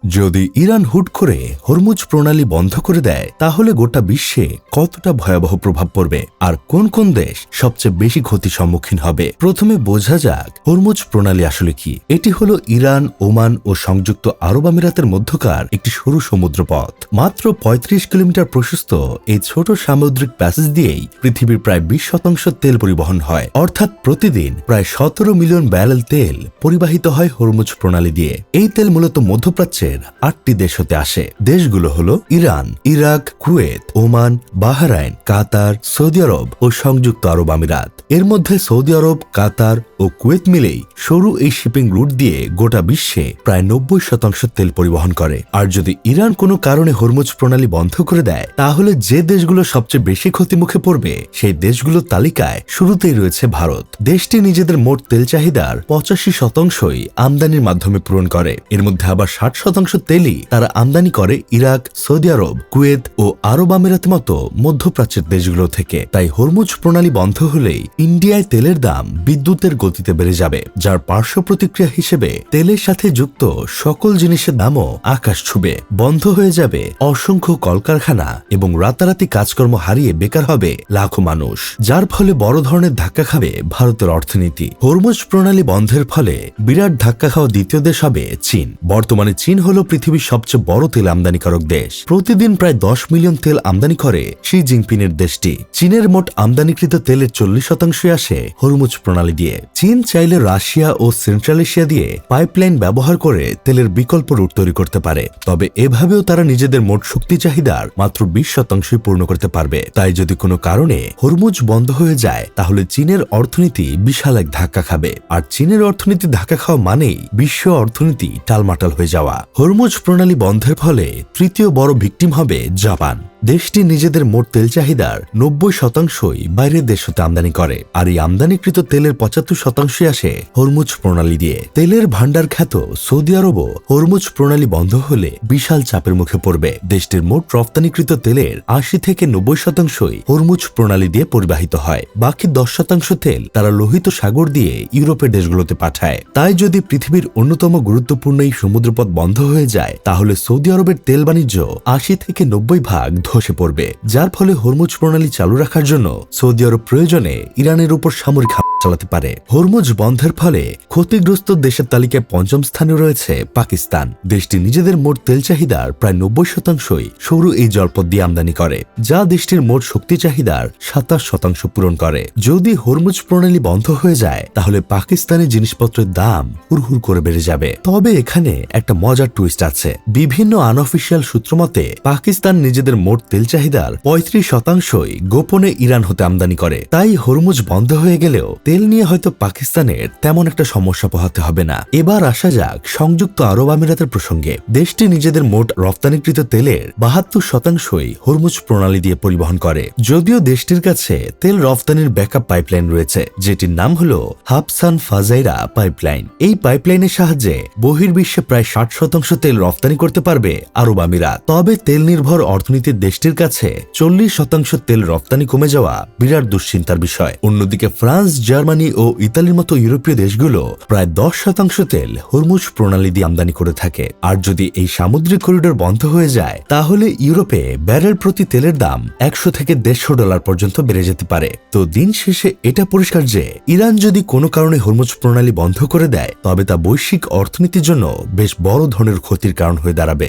যদি ইরান হুট করে হরমুজ প্রণালী বন্ধ করে দেয় তাহলে গোটা বিশ্বে কতটা ভয়াবহ প্রভাব পড়বে আর কোন কোন দেশ সবচেয়ে বেশি ক্ষতির সম্মুখীন হবে। প্রথমে বোঝা যাক হরমুজ প্রণালী আসলে কি। এটি হলো ইরান, ওমান ও সংযুক্ত আরব আমিরাতের মধ্যকার একটি সরু সমুদ্রপথ। মাত্র ৩৫ কিলোমিটার প্রশস্ত এই ছোট সামুদ্রিক প্যাসেজ দিয়েই পৃথিবীর প্রায় ২০% তেল পরিবহন হয়, অর্থাৎ প্রতিদিন প্রায় ১৭ মিলিয়ন ব্যারেল তেল পরিবাহিত হয় হরমুজ প্রণালী দিয়ে। এই তেল মূলত মধ্যপ্রাচ্যের ৮টি দেশ হতে আসে। দেশগুলো হলো Iran, Iraq, Kuwait, Oman, Bahrain, Qatar, Saudi Arab ও সংযুক্ত আরব আমিরাত। এর মধ্যে সৌদি আরব, কাতার ও কুয়েত মিলেই সরু এই শিপিং রুট দিয়ে গোটা বিশ্বে প্রায় ৯০% তেল পরিবহন করে। আর যদি ইরান কোনো কারণে হরমুজ প্রণালী বন্ধ করে দেয় তাহলে যে দেশগুলো সবচেয়ে বেশি ক্ষতিমুখে পড়বে সেই দেশগুলোর তালিকায় শুরুতেই রয়েছে ভারত। দেশটি নিজেদের মোট তেল চাহিদার ৮৫%ই আমদানির মাধ্যমে পূরণ করে। এর মধ্যে আবার ৬০% তেলই তারা আমদানি করে ইরাক, সৌদি আরব, কুয়েত ও আরব আমিরাতের মতো মধ্যপ্রাচ্যের দেশগুলো থেকে। তাই হরমুজ প্রণালী বন্ধ হলেই ইন্ডিয়ায় তেলের দাম বিদ্যুতের গতিতে বেড়ে যাবে, যার পার্শ্ব প্রতিক্রিয়া হিসেবে তেলের সাথে যুক্ত সকল জিনিসের দামও আকাশ ছুবে। বন্ধ হয়ে যাবে অসংখ্য কলকারখানা এবং রাতারাতি কাজকর্ম হারিয়ে বেকার হবে লাখো মানুষ, যার ফলে বড় ধরনের ধাক্কা খাবে ভারতের অর্থনীতি। হরমুজ প্রণালী বন্ধের ফলে বিরাট ধাক্কা খাওয়া দ্বিতীয় দেশ হবে চীন। বর্তমানে চীন হল পৃথিবীর সবচেয়ে বড় তেল আমদানিকারক দেশ। প্রতিদিন প্রায় ১০ মিলিয়ন তেল আমদানি করে শি জিনপিংয়ের দেশটি। চীনের মোট আমদানিকৃত তেলের ৪০% আসে হরমুজ প্রণালী দিয়ে। চীন চাইলে রাশিয়া ও সেন্ট্রাল এশিয়া দিয়ে পাইপলাইন ব্যবহার করে তেলের বিকল্প রুট তৈরি করতে পারে, তবে এভাবেও তারা নিজেদের মোট শক্তি চাহিদার মাত্র ২০% পূর্ণ করতে পারবে। তাই যদি কোনো কারণে হরমুজ বন্ধ হয়ে যায় তাহলে চীনের অর্থনীতি বিশাল এক ধাক্কা খাবে। আর চীনের অর্থনীতি ধাক্কা খাওয়া মানেই বিশ্ব অর্থনীতি টালমাটাল হয়ে যাওয়া। হরমুজ প্রণালী বন্ধের ফলে তৃতীয় বড় ভিকটিম হবে জাপান। দেশটি নিজেদের মোট তেল চাহিদার ৯০%ই বাইরের দেশ হতে আমদানি করে, আর এই আমদানিকৃত তেলের ৭৫% আসে হরমুজ প্রণালী দিয়ে। তেলের ভান্ডার খ্যাত সৌদি আরবও হরমুজ প্রণালী বন্ধ হলে বিশাল চাপের মুখে পড়বে। দেশটির মোট রপ্তানিকৃত তেলের ৮০ থেকে ৯০%ই হরমুজ প্রণালী দিয়ে পরিবাহিত হয়। বাকি ১০% তেল তারা লোহিত সাগর দিয়ে ইউরোপের দেশগুলোতে পাঠায়। তাই যদি পৃথিবীর অন্যতম গুরুত্বপূর্ণ এই সমুদ্রপথ বন্ধ হয়ে যায় তাহলে সৌদি আরবের তেল বাণিজ্য ৮০ থেকে ৯০% ধসে পড়বে, যার ফলে হরমুজ প্রণালী চালু রাখার জন্য সৌদি আরব প্রয়োজনে ইরানের উপর সামরিক হামলা চালাতে পারে। হরমুজ বন্ধের ফলে ক্ষতিগ্রস্ত দেশের তালিকায় ৫ম স্থানে রয়েছে পাকিস্তান। দেশটি নিজেদের মোট তেল চাহিদার প্রায় ৯০%ই সরু এই জলপথ দিয়ে আমদানি করে, যা দেশটির মোট শক্তি চাহিদার ২৭% পূরণ করে। যদি হরমুজ প্রণালী বন্ধ হয়ে যায় তাহলে পাকিস্তানের জিনিসপত্রের দাম হুড়হুড় করে বেড়ে যাবে। তবে এখানে একটা মজার টুইস্ট আছে। বিভিন্ন আনঅফিসিয়াল সূত্র মতে পাকিস্তান নিজেদের মোট তেল চাহিদার ৩৫%ই গোপনে ইরান হতে আমদানি করে। তাই হরমুজ বন্ধ হয়ে গেলেও তেল নিয়ে হয়তো পাকিস্তানের তেমন একটা সমস্যা পোহাতে হবে না। এবার আসা যাক সংযুক্ত আরব আমিরাতের প্রসঙ্গে। দেশটি নিজেদের মোট রপ্তানিকৃত তেলের ৭২%ই হরমুজ প্রণালী দিয়ে পরিবহন করে। যদিও দেশটির কাছে তেল রপ্তানির ব্যাকআপ পাইপলাইন রয়েছে, যেটির নাম হল হাবসান ফাজাইরা পাইপলাইন। এই পাইপলাইনের সাহায্যে বহির্বিশ্বে প্রায় ৬০% তেল রপ্তানি করতে পারবে আরব আমিরাত। তবে তেল নির্ভর অর্থনীতির দেশটির কাছে ৪০% তেল রপ্তানি কমে যাওয়া বিরাট দুশ্চিন্তার বিষয়। অন্যদিকে ফ্রান্স, জার্মানি ও ইতালির মতো ইউরোপীয় দেশগুলো প্রায় 10% তেল হরমুজ প্রণালী দিয়ে আমদানি করে থাকে। আর যদি এই সামুদ্রিক করিডোর বন্ধ হয়ে যায় তাহলে ইউরোপে ব্যারেল প্রতি তেলের দাম ১০০ থেকে $১৫০ পর্যন্ত বেড়ে যেতে পারে। তো দিন শেষে এটা পরিষ্কার যে ইরান যদি কোনো কারণে হরমুজ প্রণালী বন্ধ করে দেয় তবে তা বৈশ্বিক অর্থনীতির জন্য বেশ বড় ধরনের ক্ষতির কারণ হয়ে দাঁড়াবে।